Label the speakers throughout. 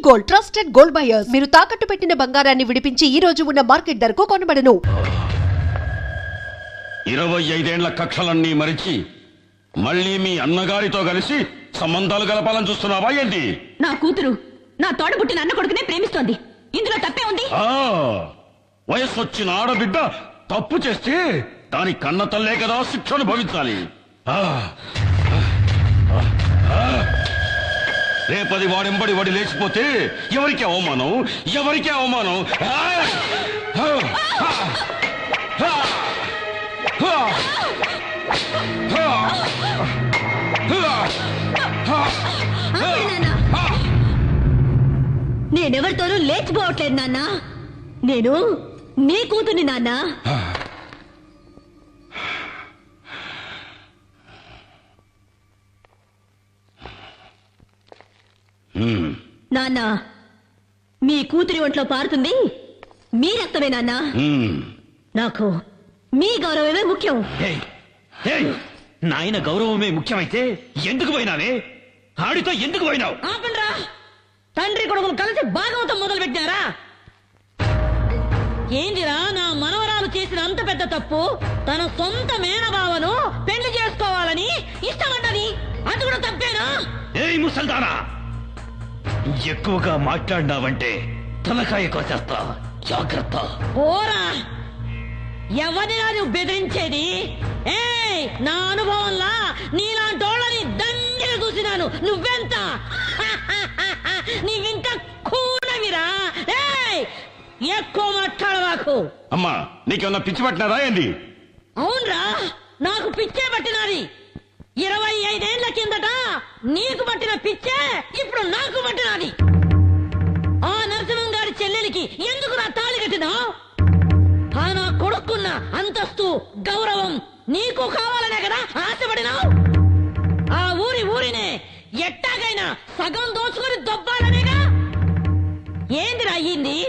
Speaker 1: Gold, trusted gold buyers. మీరు తాకట్టు పెట్టిన బంగారాన్ని విడిపించి ఈ రోజు ఉన్న మార్కెట్ ధరకు కొనబడను.
Speaker 2: 25 ఏళ్ల కక్షలన్నీ మరిచి మళ్ళీ మీ అన్నగారితో కలిసి సంబంధాలు గలపాలని చూస్తున్నావా ఏంటి?
Speaker 3: నా కూతురు నా తోడబుట్టిన అన్న కొడుకునే ప్రేమిస్తోంది. ఇందులో తప్పే ఉంది?
Speaker 2: వయస్సు వచ్చిన ఆడబిడ్డ తప్పు చేస్తే దాని కన్న తల్లే కదా శిక్ష అనుభవించాలి. రేపది వాడెంబడి వాడి లేచిపోతే ఎవరికి అవమానం, ఎవరికి అవమానం?
Speaker 3: నేనెవరితోనూ లేచిపోవట్లేదు నాన్న. నేను నీ కూతుర్ని నాన్న. నాన్న, మీ కూతురి ఒంట్లో పారుతుంది మీ రక్తమే నాన్న. నాకు మీ గౌరవమే ముఖ్యం.
Speaker 4: నాయన గౌరవమే ముఖ్యమైతే ఎందుకు పోయినావే? ఆడితో ఎందుకు పోయినావు?
Speaker 3: ఆపండ్రా! తండ్రి కొడుకులు కలిసి భాగవతం మొదలు పెట్టారా? ఏందిరా నా మనవరాలు చేసిన అంత పెద్ద తప్పు? తన సొంత మేనబావను పెళ్లి చేసుకోవాలని ఇష్టపడ్డది. అది కూడా తప్పేనా?
Speaker 4: ఏయ్ ముసల్దానా, ఎక్కువగా మాట్లాడినావంటే తలకాయ కోసేస్తా, జాగ్రత్త.
Speaker 3: ఓరా, ఎవరినా నువ్వు బెదిరించేది? ఏయ్, నా అనుభవంలా నీలాంటోళ్ళని దండిగా చూసినాను. నువ్వెంత? నీవింకా కూనవిరా. ఏయ్, ఎక్కువ మాట్లాడవాకు.
Speaker 2: అమ్మా, నీకేమన్నా పిచ్చి పట్టినారా ఏంది?
Speaker 3: అవునరా, నాకు పిచ్చే పట్టినది. 25 ఏళ్ల కిందట నీకు పట్టిన పిచ్చే ఇప్పుడు నాకు పట్టినది. ఆ నరసింహం గారి చెల్లెలికి ఎందుకు నా తాళి కట్టినావు? ఆ నా కొడుకున్న అంతస్తు గౌరవం నీకు కావాలనే కదా ఆశపడినావు? ఆ ఊరినే ఎట్టాగైనా సగం దోచుకొని దొబ్బాలనేగా. ఏందిరా అయ్యింది?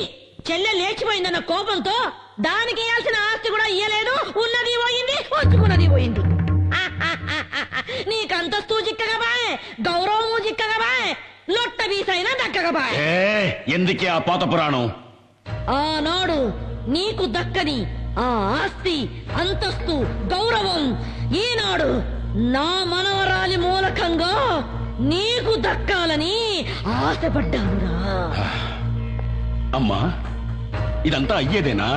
Speaker 3: చెల్లె లేచిపోయిందన్న కోపంతో దానికి ఇయ్యాల్సిన ఆస్తి కూడా ఇయ్యలేదు. ఉన్నది పోయింది, వచ్చుకున్నది పోయింది. నీకు అంతస్తు చిక్కగా బాయ్, గౌరవము చిక్కగా బాయ్, లొట్ట వీసైనా దక్కగా బాయ్.
Speaker 2: ఎందుకే ఆ పాత పురాణం?
Speaker 3: ఆనాడు నీకు దక్కని ఆ ఆస్తి, అంతస్తు, గౌరవం ఈనాడు నా మనవరాలి మూలకంగా నీకు దక్కాలని ఆశపడ్డానురా.
Speaker 2: అమ్మా, ఇదంతా అయ్యేదేనా?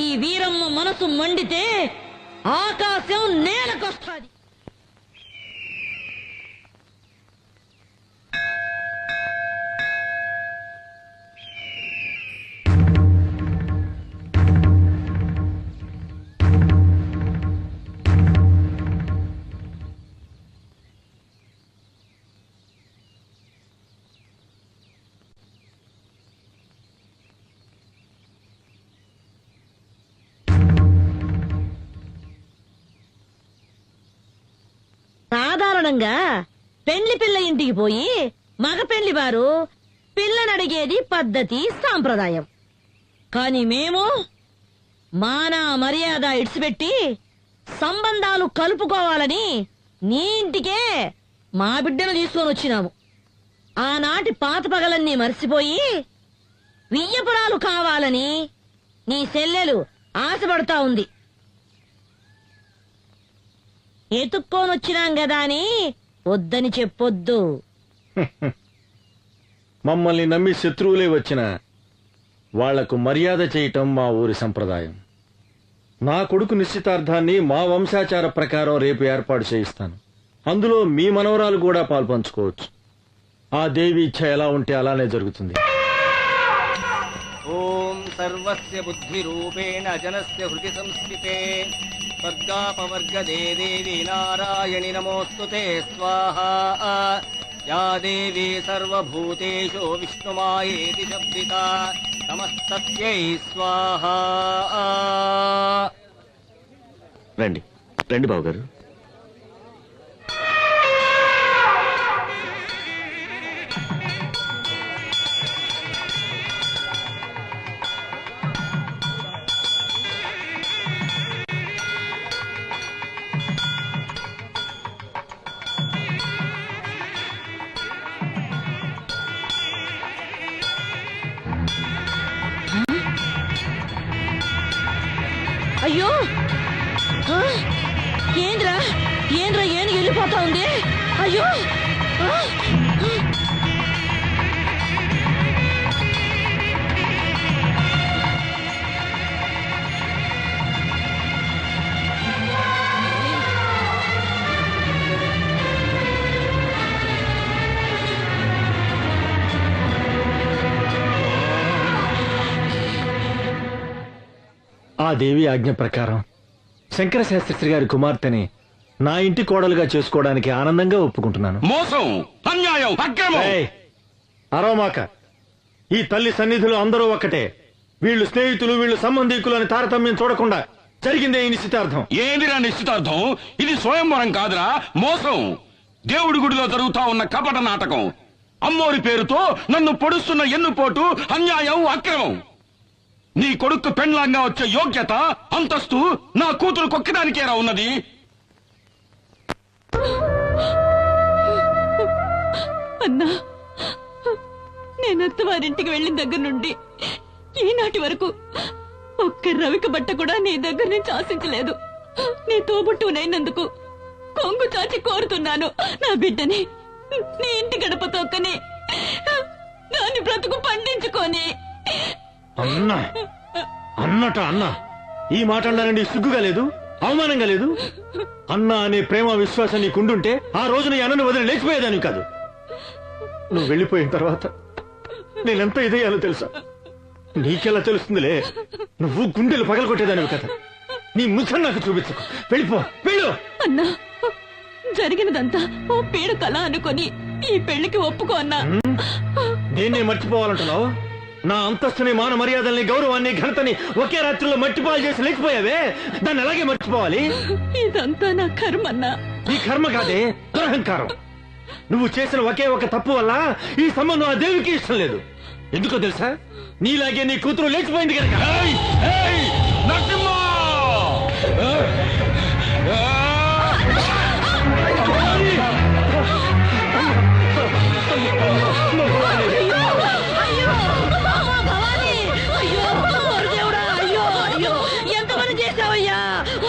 Speaker 3: ఈ వీరమ్మ మనసు మండితే ఆకాశం నేలకొస్తాది. సాధారణంగా పెళ్లి పిల్ల ఇంటికి పోయి మగ పెళ్లి వారు పిల్లనడిగేది పద్ధతి, సాంప్రదాయం. కాని మేము మాన మర్యాద ఇడిచిపెట్టి సంబంధాలు కలుపుకోవాలని నీ ఇంటికే మా బిడ్డను తీసుకొని వచ్చినాము. ఆనాటి పాత పగలన్నీ మర్చిపోయి వియ్యపురాలు కావాలని నీ చెల్లెలు ఆశపడతా ఉంది. ఎత్తుక్కోనొచ్చినాం గదా అని వద్దని చెప్పొద్దు.
Speaker 5: మమ్మల్ని నమ్మి శత్రువులే వచ్చిన వాళ్లకు మర్యాద చేయటం మా ఊరి సంప్రదాయం. నా కొడుకు నిశ్చితార్థాన్ని మా వంశాచార ప్రకారం రేపు ఏర్పాటు చేయిస్తాను. అందులో మీ మనవరాలు కూడా పాల్పంచుకోవచ్చు. ఆ దేవి ఇచ్ఛ ఎలా ఉంటే అలానే జరుగుతుంది.
Speaker 6: ఓం సర్వస్య బుద్ధి రూపేణ జనస్య హృది సంస్థితే స్వర్గాపవర్గదే దేవి నారాయణి నమోస్తుతే స్వాహా. యా దేవీ సర్వభూతేషు విష్ణుమాయేతి శబ్దితా నమస్తస్యై స్వాహా.
Speaker 4: రండి రండి బావగారు.
Speaker 3: అయ్యో ఆ? ఏంద్రా ఏంద్రా ఏను వెళ్ళిపోతా ఉంది అయ్యో ఆ?
Speaker 5: ఆ దేవి ఆజ్ఞ ప్రకారం శంకర శాస్త్రి గారి కుమార్తెని నా ఇంటి కోడలుగా చేసుకోవడానికి ఆనందంగా ఒప్పుకుంటున్నాను.
Speaker 2: మోసం, అన్యాయం, అక్రమం.
Speaker 5: ఏయ్, అరవమాక. ఈ తల్లి సన్నిధిలో అందరూ ఒక్కటే. వీళ్ళు స్నేహితులు, వీళ్ళు సంబంధికులు అని తారతమ్యం చూడకుండా జరిగిందే ఈ నిశ్చితార్థం.
Speaker 2: ఏందిరా నిశ్చితార్థం? ఇది స్వయంవరం కాదురా, మోసం. దేవుడి గుడిలో జరుగుతా ఉన్న కపట నాటకం. అమ్మోరి పేరుతో నన్ను పొడుస్తున్న ఎన్నుపోటు, అన్యాయం, అక్రమం. నీ కొడుకు పెండ్లాంగా వచ్చే యోగ్యత, అంతస్తు నా కూతురు కొక్కడానికేరా ఉన్నది.
Speaker 3: అన్నా నేను అత్తవారింటికి వెళ్ళిన దగ్గర నుండి ఈనాటి వరకు ఒక్క రవిక బట్ట కూడా నీ దగ్గర నుంచి ఆశించలేదు. నీ తోబుట్టునైనందుకు కొంగు చాచి కోరుతున్నాను. నా బిడ్డని నీ ఇంటి గడప తొక్కని దాని బ్రతుకు పండించుకొని.
Speaker 5: అన్నా అన్న ఈ మాట అన్నానండి, సిగ్గుగా లేదు, అవమానంగా లేదు? అన్న అనే ప్రేమ విశ్వాసం నీకుండుంటే ఆ రోజున ఈ అన్నను వదిలి లేచిపోయేదాన్ని కాదు. నువ్వు వెళ్ళిపోయిన తర్వాత నేనెంత ఇదయ్యాలో తెలుసా? నీకెలా తెలుస్తుందిలే, నువ్వు గుండెలు పగలగొట్టేదానివి కదా. నీ ముఖం నాకు చూపించకు, వెళ్ళిపో, వెళ్ళు.
Speaker 3: అన్నా జరిగినదంతా ఓ పీడ కళ అనుకొని ఈ పెళ్లికి ఒప్పుకో అన్నా.
Speaker 5: దేన్నే మర్చిపోవాలంటున్నావు? నా అంతస్తుని, మాన మర్యాదల్ని, గౌరవాన్ని, ఘనతని ఒకే రాత్రిలో మట్టిపాలు చేసి లేకపోయావే, దాన్ని అలాగే మర్చిపోవాలి.
Speaker 3: ఇదంతా నా కర్మ అన్నా.
Speaker 5: ఈ కర్మ కాదే, దురహంకారం. నువ్వు చేసిన ఒకే ఒక తప్పు వల్ల ఈ సంబంధం ఆ దేవికి ఇష్టం లేదు. ఎందుకో తెలుసా? నీలాగే నీ కూతురు లేచిపోయింది కనుక.
Speaker 2: ఏయ్, ఏయ్, నరసింహ!
Speaker 3: అయ్యో భవానీ, అయ్యో ఓరి దేవుడా, అయ్యో అయ్యో ఎంత పని చేశావయ్యా!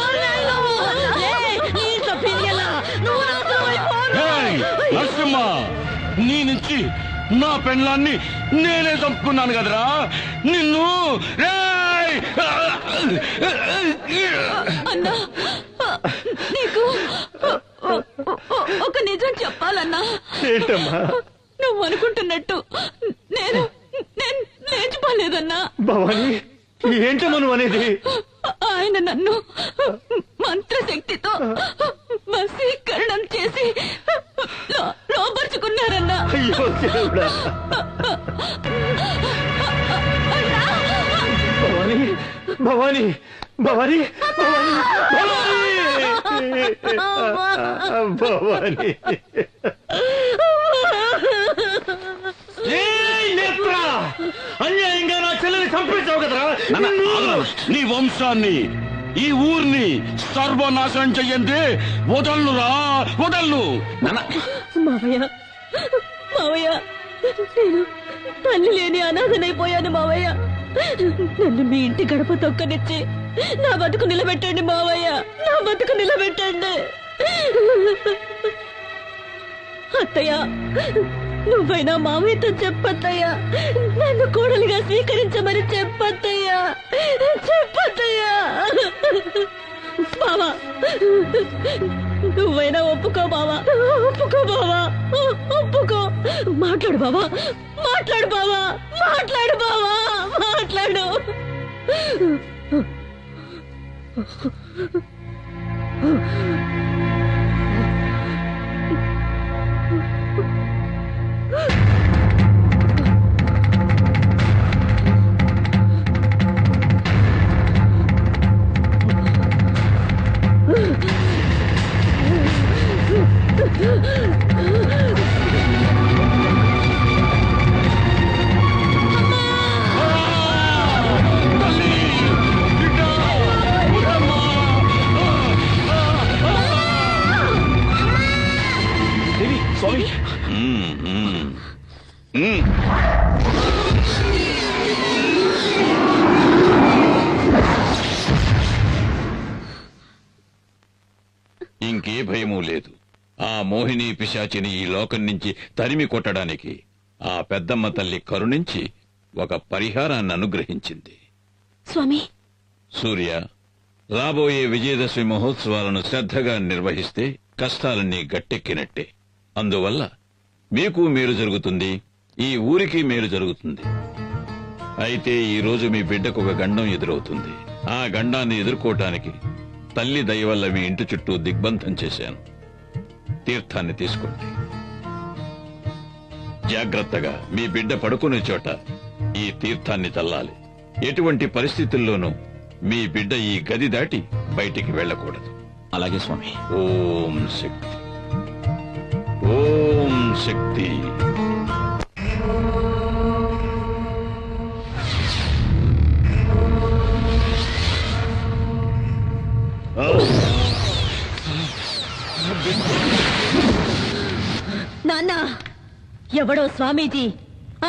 Speaker 3: ఓరి నాయనో, నీ తప్పిందిలా నువ్వు నాశనం అయిపోను.
Speaker 2: ఏయ్, నరసింహ, నీ నుంచి నా పెండ్లాన్ని నేనే చంపుకున్నాను కదరా నిన్ను. రేయ్!
Speaker 3: అన్నా నీకు ఒక నిజం చెప్పాలన్నా.
Speaker 5: ఏంటమ్మా?
Speaker 3: నువ్వు అనుకుంటున్నట్టు నేను నేను లేచిపోలేదన్నా.
Speaker 5: భవాని, ఏంటమ్మా నువ్వు అనేది?
Speaker 3: ఆయన నన్ను మంత్రశక్తితో వశీకరణం చేసి లోపరుచుకున్నారన్నా.
Speaker 5: అయ్యో దేవుడా. భవాని, భవాని, భవాని, భవాని, భవాని. నేత్ర, అన్యాయంగా నా చెల్లెని చంపేశావు కదరా.
Speaker 2: నీ వంశాన్ని, ఈ ఊర్ని సర్వనాశనం చెయ్యండి. వదల్లురా, వదల్లు.
Speaker 3: మావయ్య, మావయ్య, నేను తల్లి లేని అనాథనైపోయాను మావయ్య. నన్ను మీ ఇంటి గడప తొక్కనిచ్చి నా బతుకు నిలబెట్టండి మావయ్య, నా బతుకు నిలబెట్టండి. అత్తయ్య, నువ్వైనా మావయ్యతో చెప్పత్తయ్య, నన్ను కోడలిగా స్వీకరించమని చెప్పత్తయ్య, చెప్పత్తయ్య. బావా, నువ్వైనా ఒప్పుకో బావా, ఒప్పుకో బావా, ఒప్పుకో. మాట్లాడు బావా, మాట్లాడు బావా, మాట్లాడు బావా, మాట్లాడు.
Speaker 5: స్వామి,
Speaker 2: మోహిని పిశాచిని ఈ లోకం నుంచి తరిమి కొట్టడానికి ఆ పెద్దమ్మ తల్లి కరుణించి ఒక పరిహారాన్ని అనుగ్రహించింది.
Speaker 3: స్వామి,
Speaker 2: సూర్య, రాబోయే విజయదశమి మహోత్సవాలను శ్రద్ధగా నిర్వహిస్తే కష్టాలన్నీ గట్టెక్కినట్టే. అందువల్ల మీకు మేలు జరుగుతుంది, ఈ ఊరికి మేలు జరుగుతుంది. అయితే ఈ రోజు మీ బిడ్డకు ఒక గండం ఎదురవుతుంది. ఆ గండాన్ని ఎదుర్కోవటానికి తల్లి దయ వల్ల మీ ఇంటి చుట్టూ దిగ్బంధం చేశాను. తీర్థాన్ని తీసుకోండి. జాగ్రత్తగా మీ బిడ్డ పడుకునే చోట ఈ తీర్థాన్ని చల్లాలి. ఎటువంటి పరిస్థితుల్లోనూ మీ బిడ్డ ఈ గది దాటి బయటికి వెళ్ళకూడదు.
Speaker 4: అలాగే స్వామి.
Speaker 2: ఓం శక్తి, ఓం శక్తి.
Speaker 3: నాన్న, ఎవడో స్వామీజీ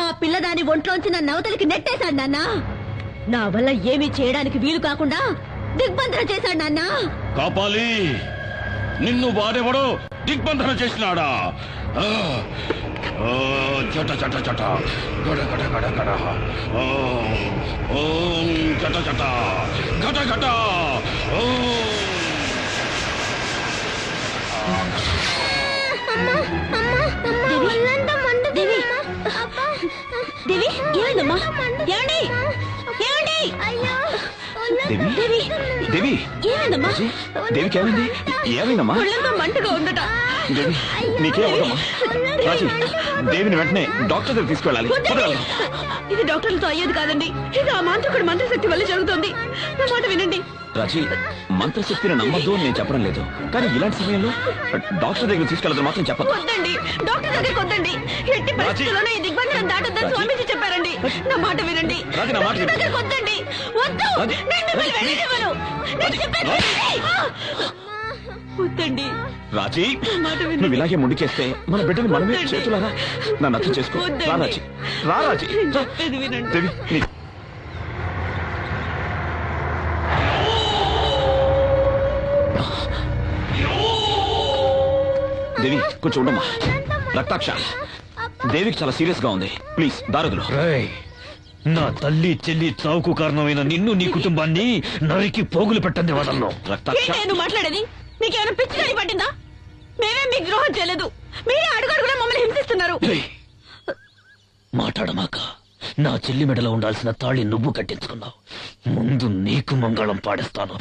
Speaker 3: ఆ పిల్లదాని ఒంట్లోంచి నన్ను అవతలికి నెట్టేశాడు నాన్న. నా వల్ల ఏమీ చేయడానికి వీలు కాకుండా దిగ్బంధన చేశాడు నాన్న.
Speaker 2: కాపాలి, నిన్ను వాడెవడో దిగ్బంధన చేసినాడా? ఆ, ఆ, జట జట జట గడ గడ గడ గడ. ఓం జట జట గట గట.
Speaker 3: దేవి, దేవి, ఏమైందమ్మా? ఏమండి? ఏమండి?
Speaker 4: దేవి,
Speaker 3: దేవి,
Speaker 4: దేవి,
Speaker 3: ఏమైందమ్మా?
Speaker 4: దేవికి ఏమైంది? ఏమైందమ్మా?
Speaker 3: ఒళ్ళంతా మంటగా ఉందట.
Speaker 4: దేవి, నీకే అవదమ్మా? రాజీ, దేవిని వెంటనే డాక్టర్ దగ్గర తీసుకెళ్ళాలి.
Speaker 3: వద్దండి. ఇది డాక్టర్లతో అయ్యేది కాదండి. ఇది ఆ మాంత్రికుడి మంత్రశక్తి వల్ల జరుగుతుంది. నా మాట వినండి.
Speaker 4: రాజీ, మంత్రశక్తిని నమ్మద్దు అని నేను చెప్పడం లేదు, కానీ ఇలాంటి సమయంలో డాక్టర్ దగ్గర తీసుకెళ్ళదు మాత్రం చెప్పదు.
Speaker 3: వద్దండి, డాక్టర్ దగ్గరికి వద్దండి. ఎట్టి పరిస్థితుల్లోనూ ఈ దిగ్బంధనం దాటొద్దని
Speaker 4: రాజీ.
Speaker 3: స్వామీజీ చెప్పారండి. నా మాట వినండి.
Speaker 4: రాజీ, నా మాట
Speaker 3: డాక్టర్
Speaker 4: విను.
Speaker 3: దగ్గరికి వద్దండి. వద్దు,
Speaker 4: రాజీ.
Speaker 3: నేను మిమ్మల్ని వెళ్ళనివ్వను. నేను చెప్పేది వినండి. వద్దండి.
Speaker 4: రాజీ,
Speaker 3: మాట వినండి.
Speaker 4: నువ్వు ఇలాగే ముందుకేస్తే మన బిడ్డని మనమే
Speaker 3: వద్దండి.
Speaker 4: చేతులారా నన్ను అర్థం చేసుకో.
Speaker 3: వద్దండి.
Speaker 4: రా రాజీ, రా రాజీ,
Speaker 3: నేను
Speaker 4: రా.
Speaker 3: చెప్పేది వినండి.
Speaker 4: దేవి, దేవి కొంచెం ఉండమ్మా. రక్తాక్ష, దేవికి చాలా సీరియస్ గా ఉంది. ప్లీజ్ దారదులు.
Speaker 7: నా తల్లి చెల్లి చావుకు కారణమైన నిన్ను నీ కుటుంబాన్ని నరికి పోగులు పెట్టండి వదలను.
Speaker 4: రక్తాక్ష,
Speaker 3: ఏంటి నేను మాట్లాడేది? మీకేమైనా పిచ్చి కాని పట్టిందా? మేమే మీకు ద్రోహం చేయలేదు. మీరే అడుగడుగునా మమ్మల్ని హింసిస్తున్నారు.
Speaker 7: ఏయ్! మాట్లాడమాక. నా చెల్లి మెడలో ఉండాల్సిన తాళి నువ్వు కట్టించుకున్నావు. ముందు నీకు మంగళం పాడిస్తాను.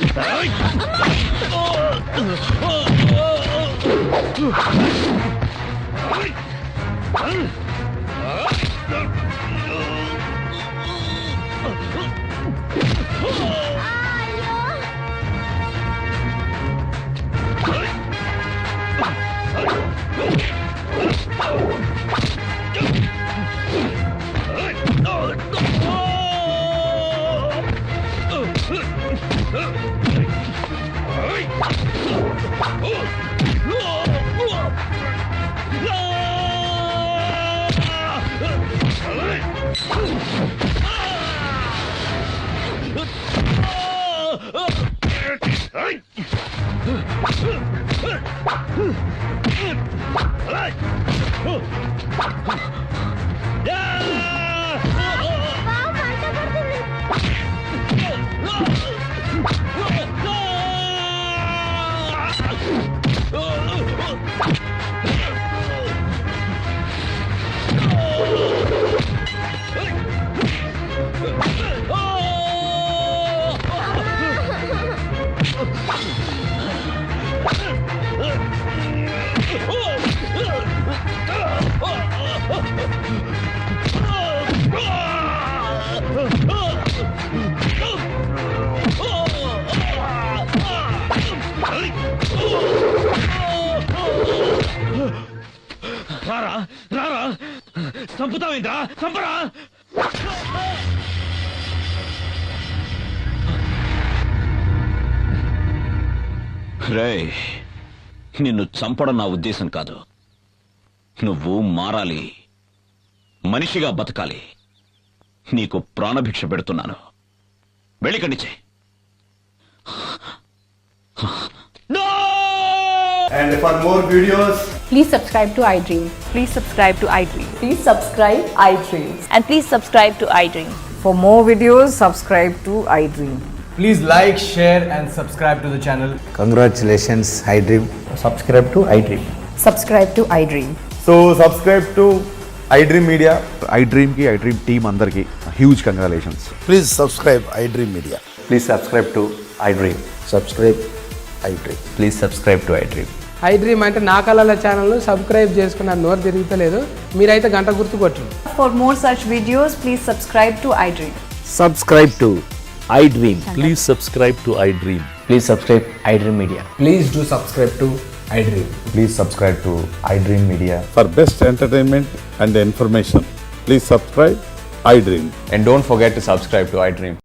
Speaker 7: రారా రారా, చంపుతావేంద్రా, చంపరా.
Speaker 4: రేయ్, నిన్ను చంపడం నా ఉద్దేశం కాదు. నువ్వు మారాలి, మనిషిగా బతకాలి. నీకు ప్రాణభిక్ష పెడుతున్నాను. వెళ్ళికండిచే.
Speaker 8: And for more videos, Please subscribe to iDream.
Speaker 9: Please subscribe to iDream.
Speaker 8: Please subscribe iDream.
Speaker 9: And please subscribe to iDream.
Speaker 8: For more videos, subscribe to iDream.
Speaker 6: Please like, share and subscribe to the channel.
Speaker 10: Congratulations, iDream. Subscribe to iDream.
Speaker 8: Subscribe to iDream.
Speaker 11: So subscribe to iDream Media. iDream ki iDream team andarki huge congratulations.
Speaker 10: Please subscribe iDream Media.
Speaker 11: Please subscribe to iDream.
Speaker 10: Subscribe iDream.
Speaker 11: Please subscribe to iDream.
Speaker 6: iDream అంటే నా కళల channel subscribe చేసుకున్న నోరు తిరుగుతలేదు, మీరైతే గంట గుర్తు కొట్టండి.
Speaker 8: For more such videos, please subscribe to iDream.
Speaker 10: Subscribe to iDream.
Speaker 7: Please subscribe to iDream.
Speaker 10: Please subscribe iDream Media.
Speaker 6: Please do subscribe to iDream.
Speaker 11: Please subscribe to iDream Media.
Speaker 12: For best entertainment and information, please subscribe iDream.
Speaker 11: And don't forget to subscribe to iDream.